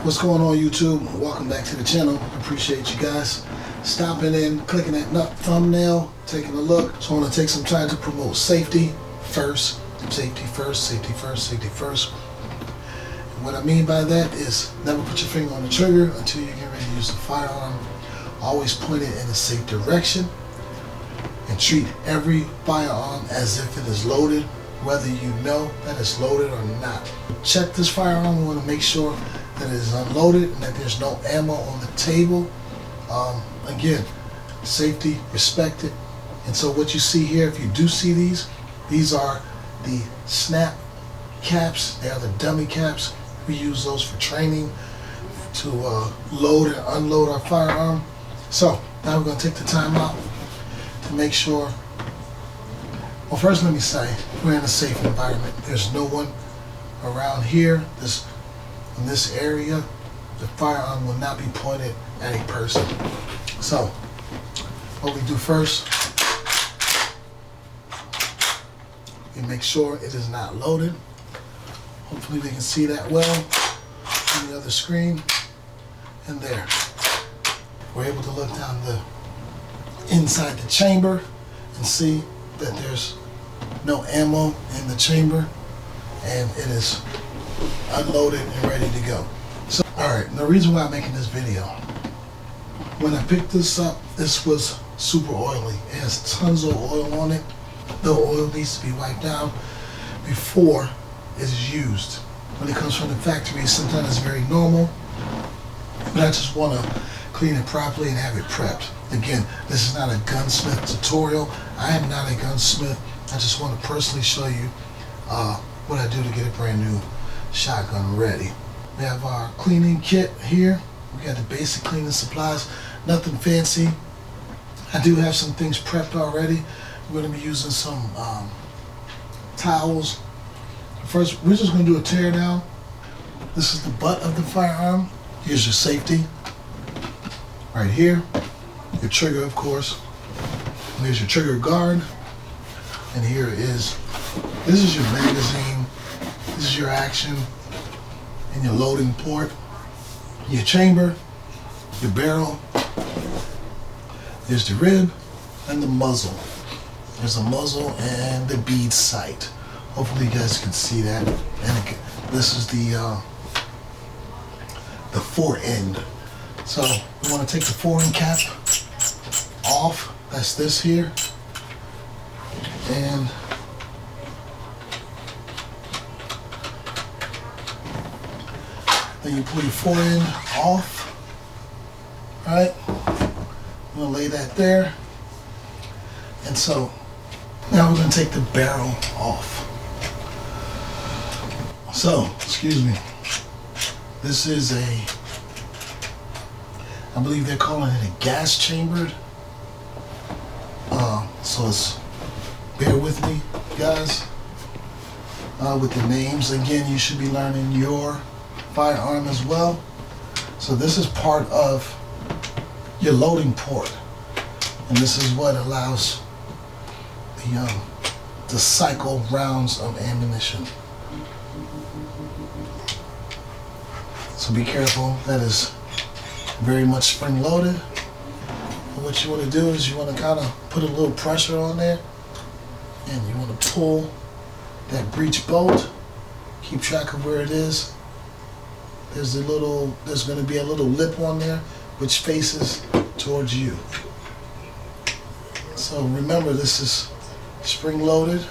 What's going on, YouTube? Welcome back to the channel. Appreciate you guys stopping in, clicking that thumbnail, taking a look. So I want to take some time to promote safety first. Safety first, safety first, safety first. And what I mean by that is never put your finger on the trigger until you get ready to use the firearm. Always point it in a safe direction and treat every firearm as if it is loaded, whether you know that it's loaded or not. Check this firearm. We want to make sure that it is unloaded and that there's no ammo on the table. Again, safety, respect it. And so what you see here, if you do see these are the snap caps. They are the dummy caps. We use those for training to load and unload our firearm. So now we're going to take the time out to make sure. Well, first let me say we're in a safe environment. There's no one around here. In this area, the firearm will not be pointed at a person. So what we do first, we make sure it is not loaded. Hopefully we can see that well on the other screen. And there, we're able to look down the inside the chamber and see that there's no ammo in the chamber and it is unloaded and ready to go. So, alright, the reason why I'm making this video, when I picked this up, this was super oily. It has tons of oil on it. The oil needs to be wiped down before it is used. When it comes from the factory, sometimes it's very normal, but I just want to clean it properly and have it prepped. Again, this is not a gunsmith tutorial. I am not a gunsmith. I just want to personally show you what I do to get a brand new shotgun ready. We have our cleaning kit here. We got the basic cleaning supplies, nothing fancy. I do have some things prepped already. We're going to be using some towels. First, we're just going to do a tear down. This is the butt of the firearm. Here's your safety right here. Your trigger, of course. And there's your trigger guard. And here this is your magazine. This is your action and your loading port. Your chamber, your barrel. There's the rib and the muzzle. There's a muzzle and the bead sight. Hopefully you guys can see that. And this is the fore end. So we want to take the fore end cap off. That's this here. And then you pull your fore end off. Alright? I'm going to lay that there. And so now we're going to take the barrel off. So, excuse me. This is I believe they're calling it a gas chambered. So bear with me, guys, with the names. Again, you should be learning your firearm as well. So this is part of your loading port, and this is what allows the cycle rounds of ammunition. So be careful. That is very much spring loaded. And what you want to do is you want to kind of put a little pressure on there, and you want to pull that breech bolt. Keep track of where it is. There's going to be a little lip on there which faces towards you. So remember, this is spring loaded,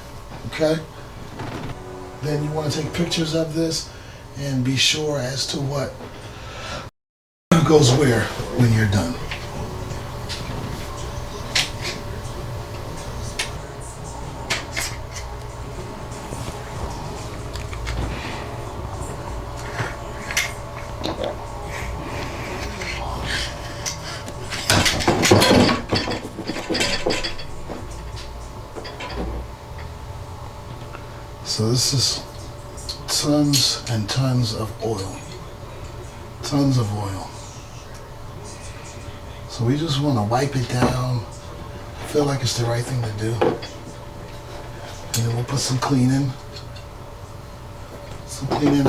okay? Then you want to take pictures of this and be sure as to what goes where when you're done. So this is tons and tons of oil. Tons of oil. So we just want to wipe it down. I feel like it's the right thing to do. And then we'll put some cleaning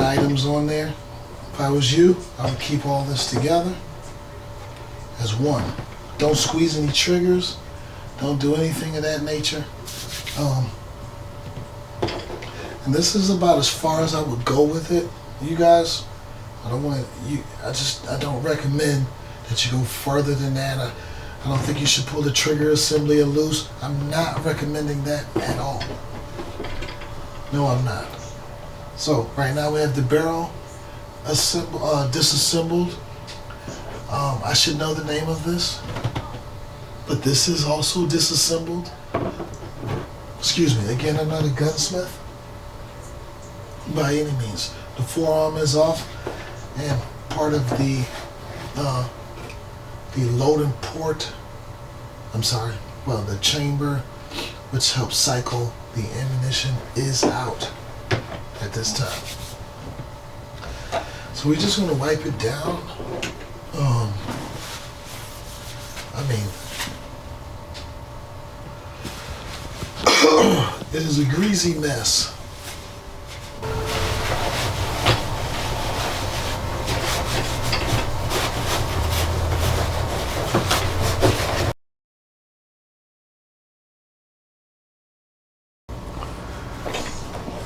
items on there. If I was you, I would keep all this together as one. Don't squeeze any triggers. Don't do anything of that nature. And this is about as far as I would go with it. You guys, I don't recommend that you go further than that. I don't think you should pull the trigger assembly loose. I'm not recommending that at all. No, I'm not. So right now we have the barrel disassembled. I should know the name of this, but this is also disassembled. Excuse me. Again, I'm not a gunsmith by any means. The forearm is off, and part of the loading port. The chamber, which helps cycle the ammunition, is out at this time. So we're just going to wipe it down. It is a greasy mess.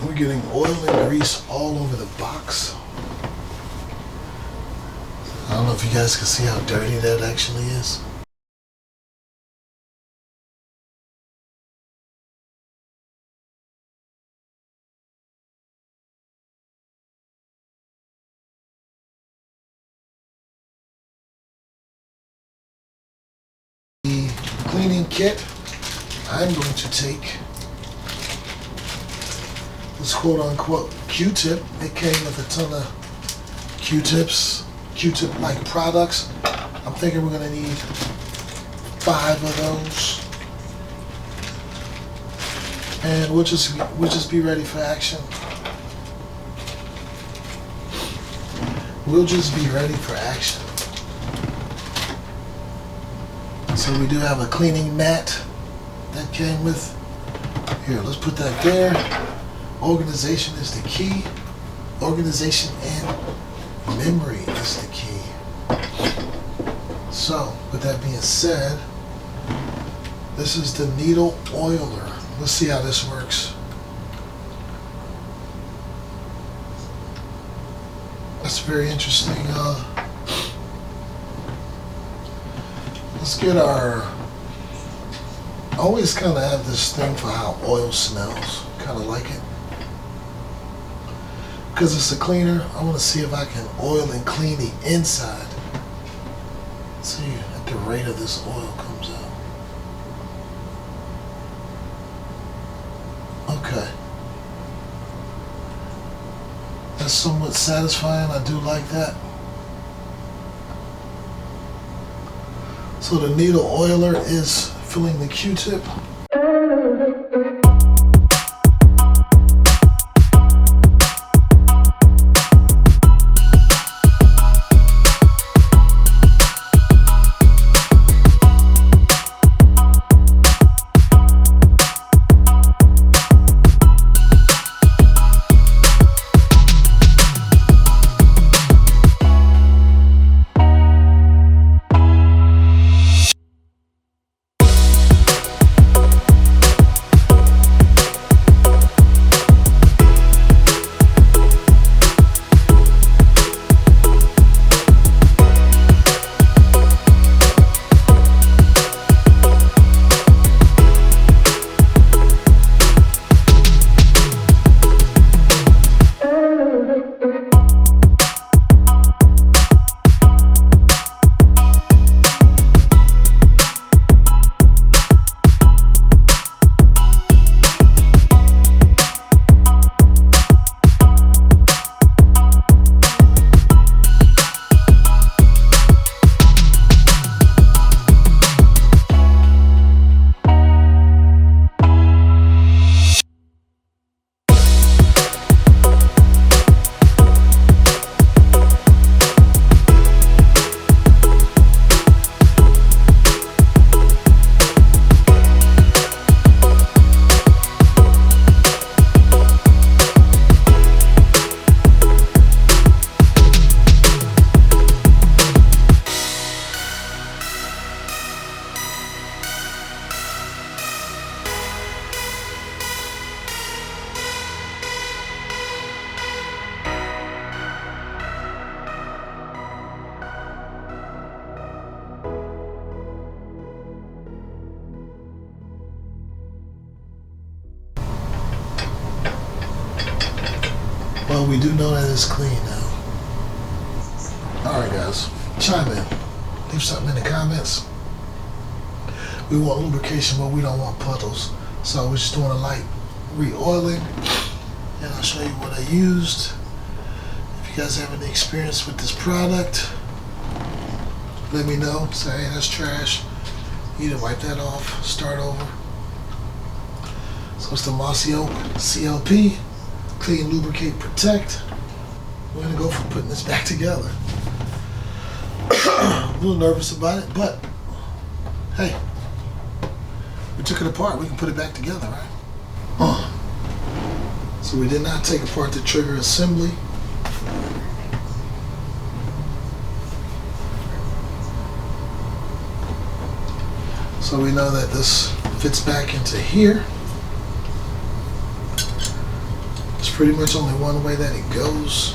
We're getting oil and grease all over the box. I don't know if you guys can see how dirty that actually is. The cleaning kit, I'm going to take this quote-unquote Q-tip. It came with a ton of Q-tips, Q-tip-like products. I'm thinking we're gonna need 5 of those, and we'll just be ready for action. We'll just be ready for action. So we do have a cleaning mat that came with. Here, let's put that there. Organization is the key. Organization and memory is the key. So, with that being said, this is the needle oiler. Let's see how this works. That's very interesting. Let's get our... I always kind of have this thing for how oil smells. Kind of like it. Because it's a cleaner, I want to see if I can oil and clean the inside. Let's see at the rate of this oil comes out. Okay. That's somewhat satisfying. I do like that. So the needle oiler is filling the Q-tip. we do know that it's clean now. Alright guys, chime in. Leave something in the comments. We want lubrication, but we don't want puddles. So we're just doing a light re-oiling. And I'll show you what I used. If you guys have any experience with this product, let me know. Say, hey, that's trash. You need to wipe that off, start over. So it's the Mossy Oak CLP, Clean, Lubricate, Protect. We're gonna go for putting this back together. A little nervous about it, but hey, we took it apart, we can put it back together, right? So we did not take apart the trigger assembly. So we know that this fits back into here. There's pretty much only one way that it goes.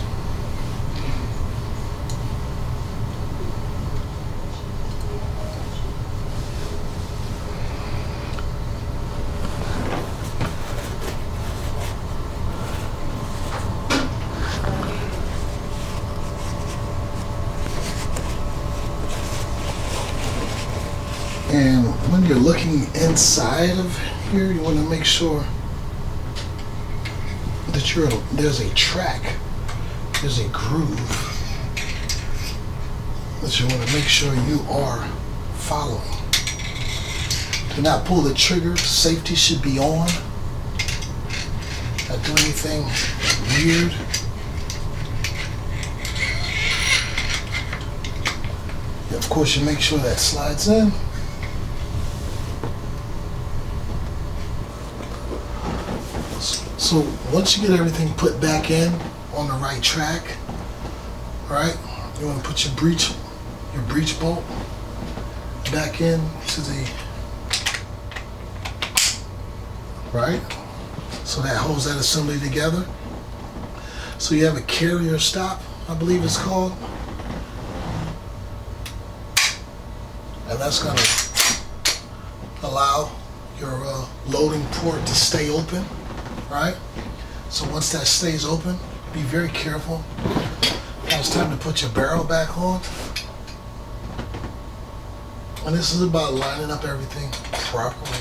And when you're looking inside of here, you want to make sure that there's a track, there's a groove that you want to make sure you are following. Do not pull the trigger. Safety should be on. Not do anything weird. And of course, you make sure that slides in. So once you get everything put back in on the right track, all right, you want to put your breech bolt back in to the right, so that holds that assembly together. So you have a carrier stop, I believe it's called, and that's going to allow your loading port to stay open. Right? So once that stays open, be very careful. Now it's time to put your barrel back on. And this is about lining up everything properly.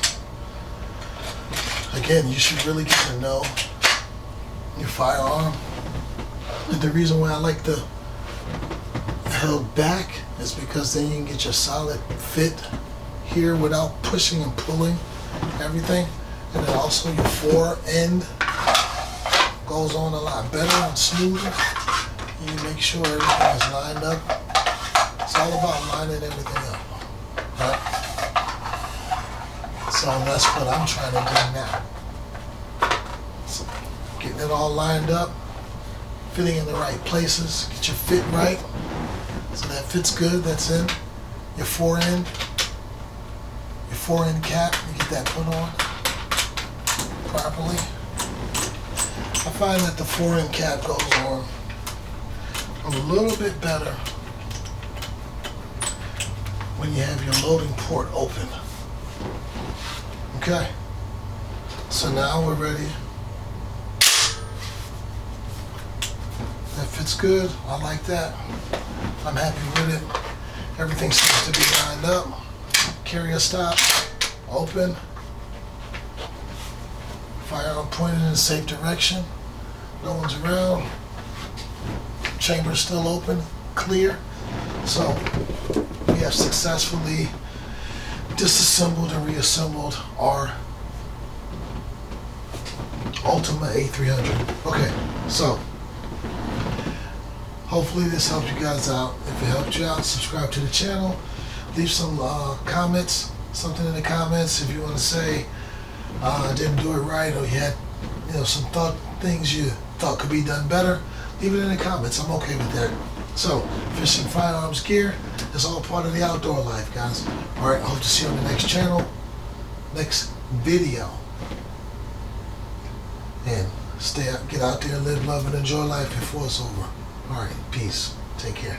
Again, you should really get to know your firearm. And the reason why I like the held back is because then you can get your solid fit here without pushing and pulling everything. And then also your fore end goes on a lot better and smoother. You make sure everything is lined up. It's all about lining everything up, right? So that's what I'm trying to do now. So getting it all lined up, fitting in the right places, get your fit right. So that fits good, that's in. Your fore end cap, you get that put on properly. I find that the fore end cap goes on a little bit better when you have your loading port open. Okay, so now we're ready. That fits good, I like that. I'm happy with it. Everything seems to be lined up. Carrier stop, open. Firearm pointed in a safe direction. No one's around. Chamber's still open, clear. So we have successfully disassembled and reassembled our Ultima A300. Okay, so hopefully this helped you guys out. If it helped you out, subscribe to the channel. Leave some comments, something in the comments if you want to say I didn't do it right, or you had some things you thought could be done better. Leave it in the comments. I'm okay with that. So fishing, firearms, gear is all part of the outdoor life, guys. All right, I hope to see you on the next channel, next video. And stay out, get out there, live, love, and enjoy life before it's over. All right, peace. Take care.